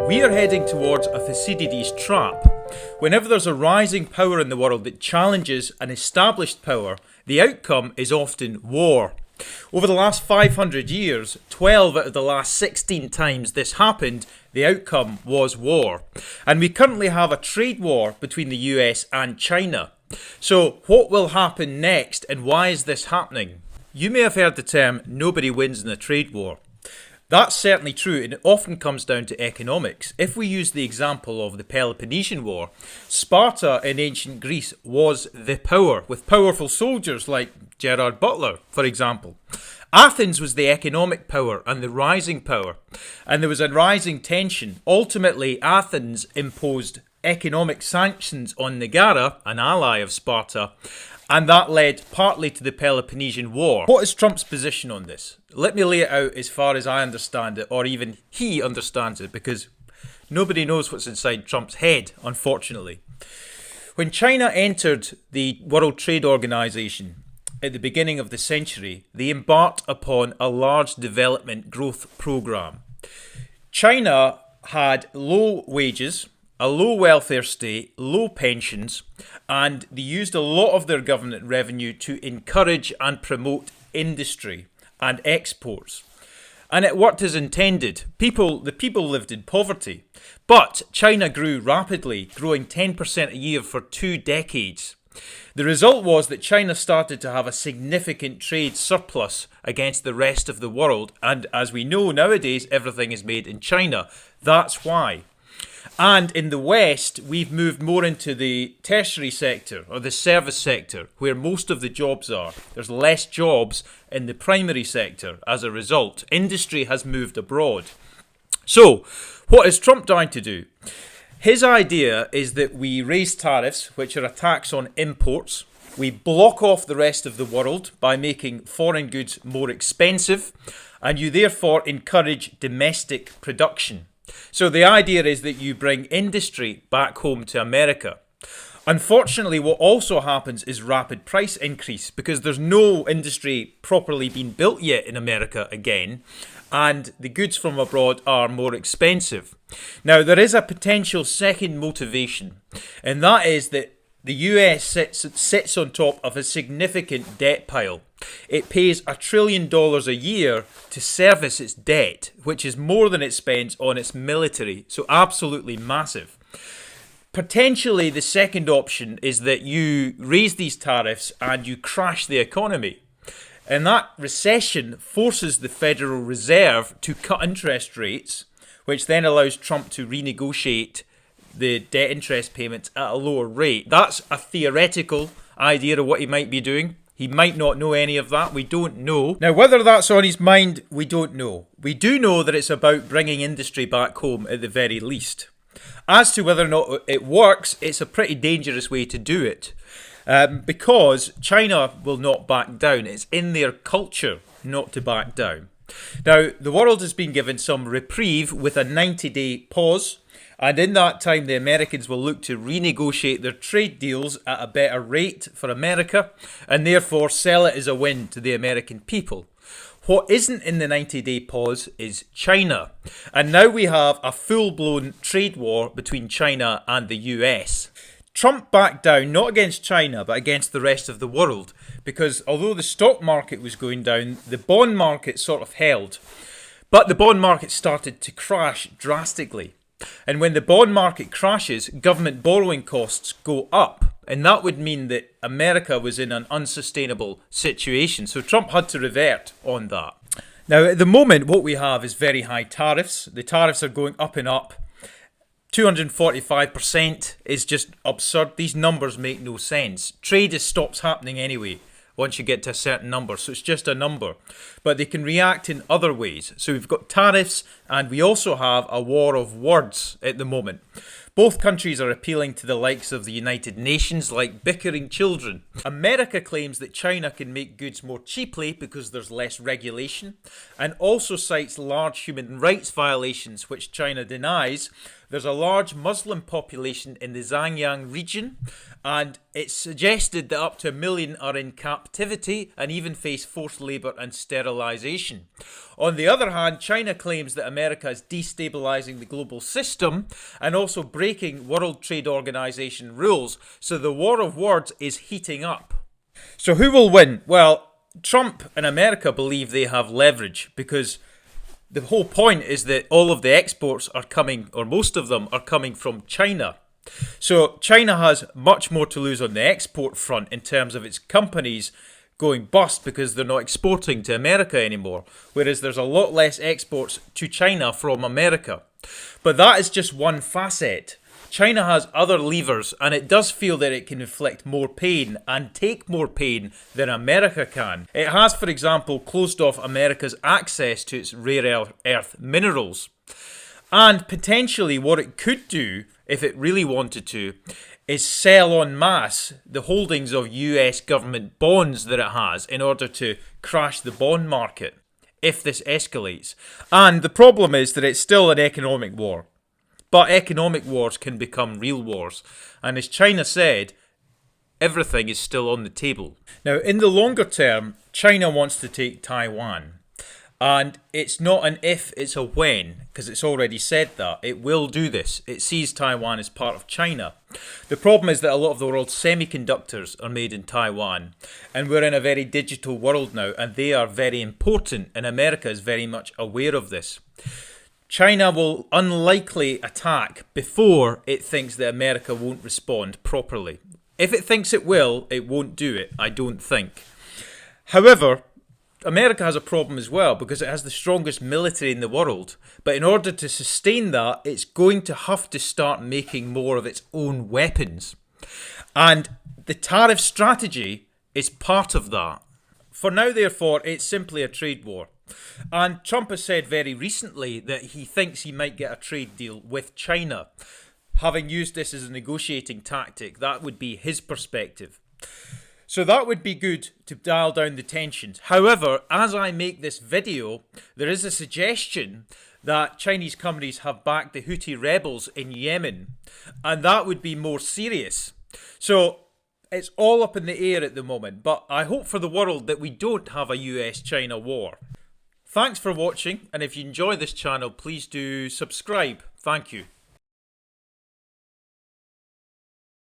We are heading towards a Thucydides trap. Whenever there's a rising power in the world that challenges an established power, the outcome is often war. Over the last 500 years, 12 out of the last 16 times this happened, the outcome was war. And we currently have a trade war between the US and China. So what will happen next and why is this happening? You may have heard the term, nobody wins in a trade war. That's certainly true, and it often comes down to economics. If we use the example of the Peloponnesian War, Sparta in ancient Greece was the power, with powerful soldiers like Gerard Butler, for example. Athens was the economic power and the rising power, and there was a rising tension. Ultimately, Athens imposed economic sanctions on Megara, an ally of Sparta, and that led partly to the Peloponnesian War. What is Trump's position on this? Let me lay it out as far as I understand it, or even he understands it, because nobody knows what's inside Trump's head, unfortunately. When China entered the World Trade Organization at the beginning of the century, they embarked upon a large development growth program. China had low wages, a low welfare state, low pensions, and they used a lot of their government revenue to encourage and promote industry and exports. And it worked as intended. The people lived in poverty. But China grew rapidly, growing 10% a year for 2 decades. The result was that China started to have a significant trade surplus against the rest of the world. And as we know nowadays, everything is made in China. That's why. And in the West, we've moved more into the tertiary sector or the service sector, where most of the jobs are. There's less jobs in the primary sector as a result. Industry has moved abroad. So, what is Trump trying to do? His idea is that we raise tariffs, which are a tax on imports. We block off the rest of the world by making foreign goods more expensive, and you therefore encourage domestic production. So the idea is that you bring industry back home to America. Unfortunately, what also happens is rapid price increase because there's no industry properly being built yet in America again, and the goods from abroad are more expensive. Now, there is a potential second motivation, and that is that the US sits on top of a significant debt pile. It pays $1 trillion a year to service its debt, which is more than it spends on its military, so absolutely massive. Potentially, the second option is that you raise these tariffs and you crash the economy. And that recession forces the Federal Reserve to cut interest rates, which then allows Trump to renegotiate the debt interest payments at a lower rate. That's a theoretical idea of what he might be doing. He might not know any of that. We don't know. Now, whether that's on his mind, we don't know. We do know that it's about bringing industry back home at the very least. As to whether or not it works, it's a pretty dangerous way to do it because China will not back down. It's in their culture not to back down. Now, the world has been given some reprieve with a 90-day pause. And in that time, the Americans will look to renegotiate their trade deals at a better rate for America and therefore sell it as a win to the American people. What isn't in the 90-day pause is China. And now we have a full-blown trade war between China and the US. Trump backed down not against China but against the rest of the world because although the stock market was going down, the bond market sort of held. But the bond market started to crash drastically. And when the bond market crashes, government borrowing costs go up. And that would mean that America was in an unsustainable situation. So Trump had to revert on that. Now, at the moment, what we have is very high tariffs. The tariffs are going up and up. 245% is just absurd. These numbers make no sense. Trade stops happening anyway once you get to a certain number. So it's just a number. But they can react in other ways. So we've got tariffs and we also have a war of words at the moment. Both countries are appealing to the likes of the United Nations like bickering children. America claims that China can make goods more cheaply because there's less regulation and also cites large human rights violations which China denies, There's a large Muslim population in the Xinjiang region, and it's suggested that up to 1 million are in captivity and even face forced labour and sterilisation. On the other hand, China claims that America is destabilising the global system and also breaking World Trade Organization rules, so the war of words is heating up. So who will win? Well, Trump and America believe they have leverage because the whole point is that all of the exports are coming, or most of them are coming from China. So China has much more to lose on the export front in terms of its companies going bust because they're not exporting to America anymore, whereas there's a lot less exports to China from America. But that is just one facet. China has other levers, and it does feel that it can inflict more pain and take more pain than America can. It has, for example, closed off America's access to its rare earth minerals. And potentially what it could do, if it really wanted to, is sell en masse the holdings of US government bonds that it has in order to crash the bond market if this escalates. And the problem is that it's still an economic war. But economic wars can become real wars. And as China said, everything is still on the table. Now, in the longer term, China wants to take Taiwan. And it's not an if, it's a when, because it's already said that. It will do this. It sees Taiwan as part of China. The problem is that a lot of the world's semiconductors are made in Taiwan. And we're in a very digital world now, and they are very important. And America is very much aware of this. China will unlikely attack before it thinks that America won't respond properly. If it thinks it will, it won't do it, I don't think. However, America has a problem as well because it has the strongest military in the world. But in order to sustain that, it's going to have to start making more of its own weapons. And the tariff strategy is part of that. For now, therefore, it's simply a trade war. And Trump has said very recently that he thinks he might get a trade deal with China. Having used this as a negotiating tactic, that would be his perspective. So that would be good to dial down the tensions. However, as I make this video, there is a suggestion that Chinese companies have backed the Houthi rebels in Yemen, and that would be more serious. So it's all up in the air at the moment, but I hope for the world that we don't have a US China war. Thanks for watching, and if you enjoy this channel, please do subscribe. Thank you.